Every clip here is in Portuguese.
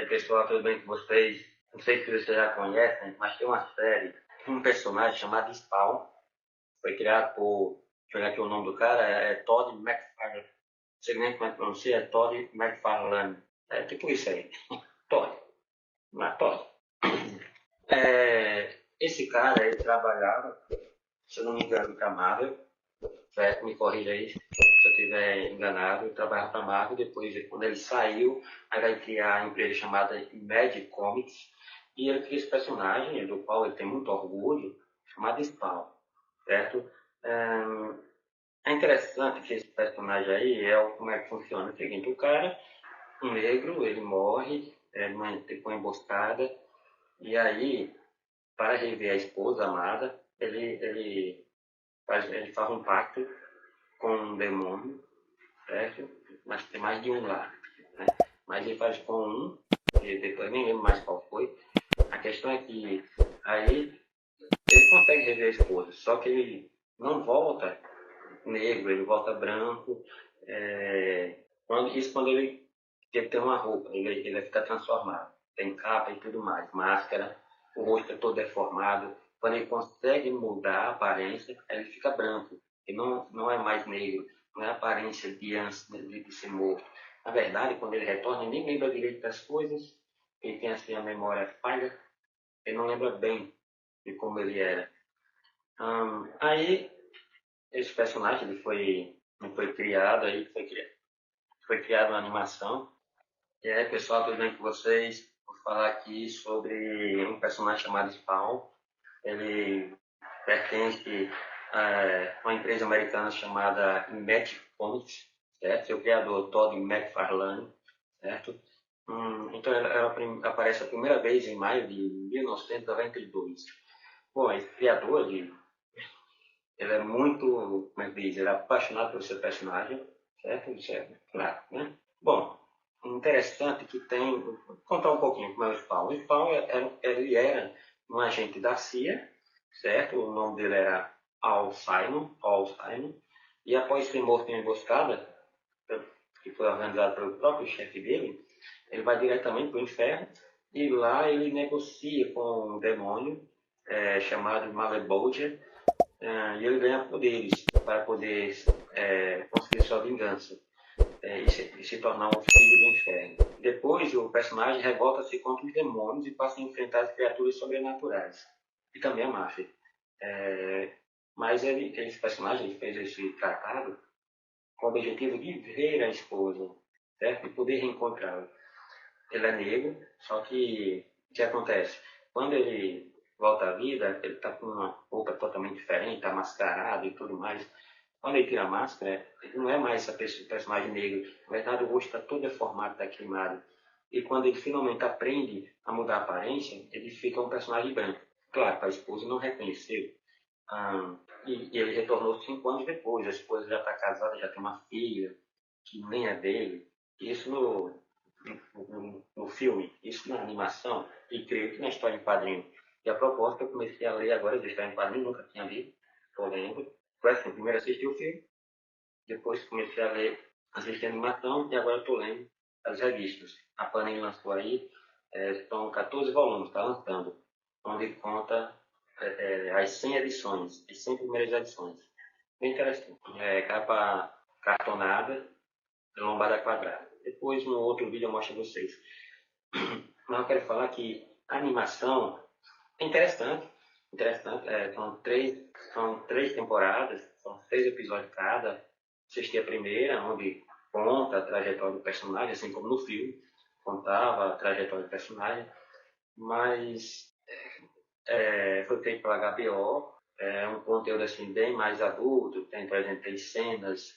Pessoal, tudo bem com vocês? Não sei se vocês já conhecem, mas tem uma série, um personagem chamado Spawn, foi criado por, deixa eu olhar aqui o nome do cara, é Todd McFarlane. Não sei nem como é que pronuncia, é Todd McFarlane. É tipo isso aí, Todd, mas Todd. Esse cara, ele trabalhava, se eu não me engano, com a Marvel, certo? Me corrija aí se eu estiver enganado. Ele trabalhava para a Marvel, depois, quando ele saiu, aí vai criar a empresa chamada Image Comics, e ele cria esse personagem, do qual ele tem muito orgulho, chamado Spawn, certo? É interessante que esse personagem aí como é que funciona. É o seguinte, o cara, um negro, ele morre, tipo uma emboscada, e aí, para rever a esposa amada, ele faz um pacto com um demônio, certo? Mas tem mais de um lá, né? Mas ele faz com um, e depois nem lembro mais qual foi. A questão é que aí ele consegue rever a esposa, só que ele não volta negro, ele volta branco. Quando ele tem uma roupa, ele fica transformado. Tem capa e tudo mais, máscara, o rosto é todo deformado. Quando ele consegue mudar a aparência, ele fica branco. Ele não é mais negro, não é a aparência de antes de ser morto. Na verdade, quando ele retorna, ele nem lembra direito das coisas, ele tem assim a memória falha, ele não lembra bem de como ele era. Aí, esse personagem ele foi criado, foi criado uma animação. E aí, pessoal, tudo bem com vocês? Vou falar aqui sobre um personagem chamado Spawn. Ele pertence a uma empresa americana chamada Image Comics, certo? Seu criador, Todd McFarlane, certo? Então, ela aparece a primeira vez em maio de 1992. Bom, esse criador, ele é muito, como é que diz, ele é apaixonado pelo seu personagem, certo? Isso é claro, né? Bom, interessante que vou contar um pouquinho como é o Spawn. O Spawn, ele era um agente da CIA, certo? O nome dele era Paul Simon, e após ser morto em uma emboscada, que foi organizada pelo próprio chefe dele, ele vai diretamente para o inferno, e lá ele negocia com um demônio chamado Malebolgia, e ele ganha poderes para poder conseguir sua vingança, e se tornar um filho do inferno. Depois, o personagem revolta-se contra os demônios e passa a enfrentar as criaturas sobrenaturais e também a máfia. Mas esse personagem ele fez esse tratado com o objetivo de ver a esposa, certo? E poder reencontrá-la. Ele é negro, só que o que acontece? Quando ele volta à vida, ele está com uma roupa totalmente diferente, está mascarado e tudo mais. Quando ele tira a máscara, ele não é mais esse personagem negro. Na verdade, o rosto está todo deformado, está queimado. E quando ele finalmente aprende a mudar a aparência, ele fica um personagem branco. Claro, a esposa não reconheceu. E ele retornou 5 anos depois. A esposa já está casada, já tem uma filha, que nem é dele. Isso no filme, isso na animação, e creio que na história em quadrinho. E a propósito, eu comecei a ler agora a história em quadrinho, nunca tinha lido, estou lendo. Foi assim, primeiro assisti o filme, depois comecei a ler, assisti a animação, e agora estou lendo as revistas. A Panini lançou aí, são 14 volumes, está lançando, onde conta as 100 edições, as 100 primeiras edições. Bem interessante. Capa cartonada, lombada quadrada. Depois, no outro vídeo, eu mostro a vocês. Mas eu quero falar que a animação é interessante. São três temporadas, são 6 episódios cada. Assisti a primeira, onde conta a trajetória do personagem, assim como no filme, contava a trajetória do personagem. Mas foi feito pela HBO, é um conteúdo assim, bem mais adulto, tem cenas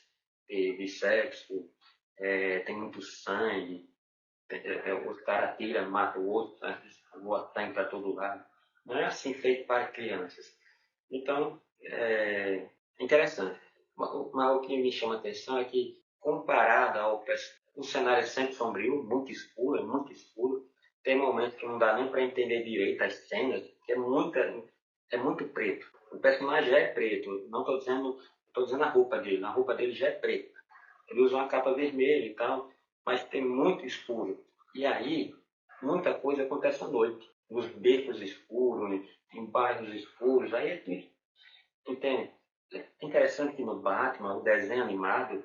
de sexo, tem muito sangue, os caras atiram, matam o outro, voa sangue para todo lado. Não é assim feito para crianças. Então, interessante. Mas o que me chama a atenção é que, comparado o cenário é sempre sombrio, muito escuro, é muito escuro. Tem momentos que não dá nem para entender direito as cenas, que é muito preto. O personagem já é preto, não estou dizendo a roupa dele, a roupa dele já é preta. Ele usa uma capa vermelha e tal, mas tem muito escuro. E aí, muita coisa acontece à noite, nos becos escuros, em bairros escuros, aí é tudo, entende? É interessante que no Batman, o desenho animado,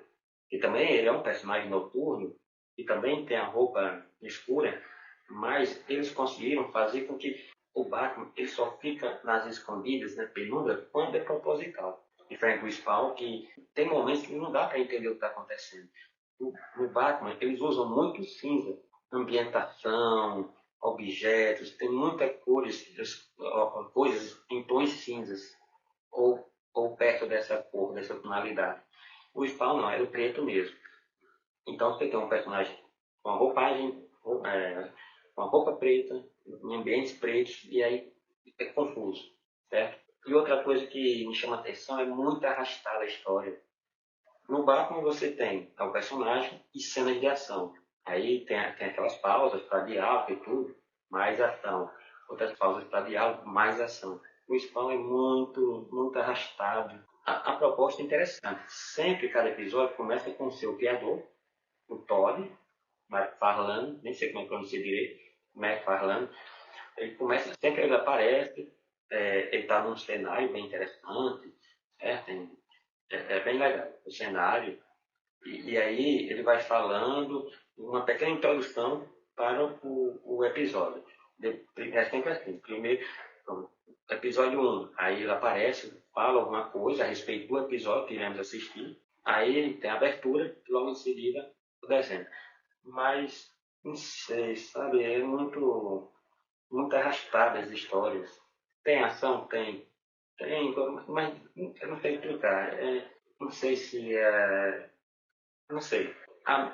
que também ele é um personagem noturno, e também tem a roupa escura, mas eles conseguiram fazer com que o Batman ele só fica nas escondidas, na penumbra, quando é proposital. Diferente do Spawn, que tem momentos que não dá para entender o que está acontecendo. No Batman, eles usam muito cinza, ambientação, objetos, tem muitas coisas em tons cinzas, ou, ou perto dessa cor, dessa tonalidade. O Spawn não, é o preto mesmo. Então você tem um personagem com uma roupagem, com uma roupa preta, em ambientes pretos, e aí é confuso, certo? E outra coisa que me chama a atenção é muito arrastada a história. No Batman você tem o personagem e cenas de ação. Aí tem aquelas pausas para diálogo e tudo, mais ação. Outras pausas para diálogo, mais ação. O Spawn é muito arrastado. A proposta é interessante. Sempre cada episódio começa com o seu criador, o Todd McFarlane, nem sei como é que pronuncia direito, McFarlane. Ele começa, sempre ele aparece, ele está num cenário bem interessante, é bem legal o cenário. E aí ele vai falando uma pequena introdução para o episódio. É sempre assim. Primeiro, episódio 1, aí ele aparece, fala alguma coisa a respeito do episódio que iremos assistir. Aí ele tem a abertura, logo em seguida o desenho. Mas, não sei, sabe, é muito arrastada as histórias. Tem ação? Tem, mas eu não sei explicar. Não sei se é. Não sei.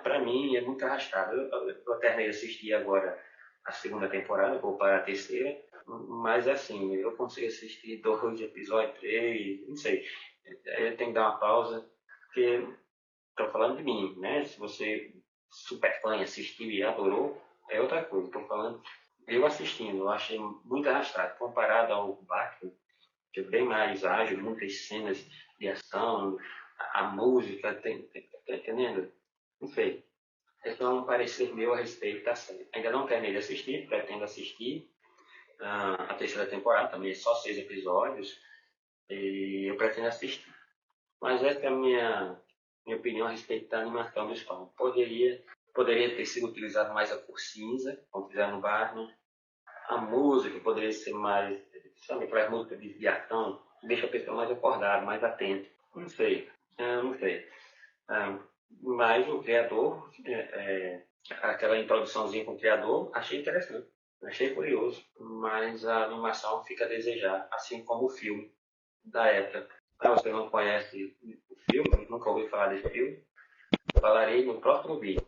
Pra mim é muito arrastado. Eu terminei de assistir agora a segunda temporada, vou para a terceira. Mas assim, eu consigo assistir 2 episódios, 3, não sei. Eu tenho que dar uma pausa, porque estou falando de mim, né? Se você super fã e assistiu e adorou, é outra coisa. Estou falando, eu assistindo, eu achei muito arrastado. Comparado ao Batman, que é bem mais ágil, muitas cenas de ação, a música, tá entendendo? Não sei. Esse é um parecer meu a respeito da série. Ainda não terminei de assistir, pretendo assistir a terceira temporada, também é só 6 episódios, e eu pretendo assistir. Mas essa é a minha opinião a respeito da animação do Spawn. Poderia ter sido utilizado mais a cor cinza, como fizeram no Batman. A música poderia ser mais, sabe, aquelas músicas de ação, que deixa a pessoa mais acordada, mais atenta. Não sei, não sei. Ah, mas o criador, aquela introduçãozinha com o criador, achei interessante. Achei curioso, mas a animação fica a desejar, assim como o filme da época. Ah, você não conhece o filme, nunca ouviu falar desse filme? Falarei no próximo vídeo.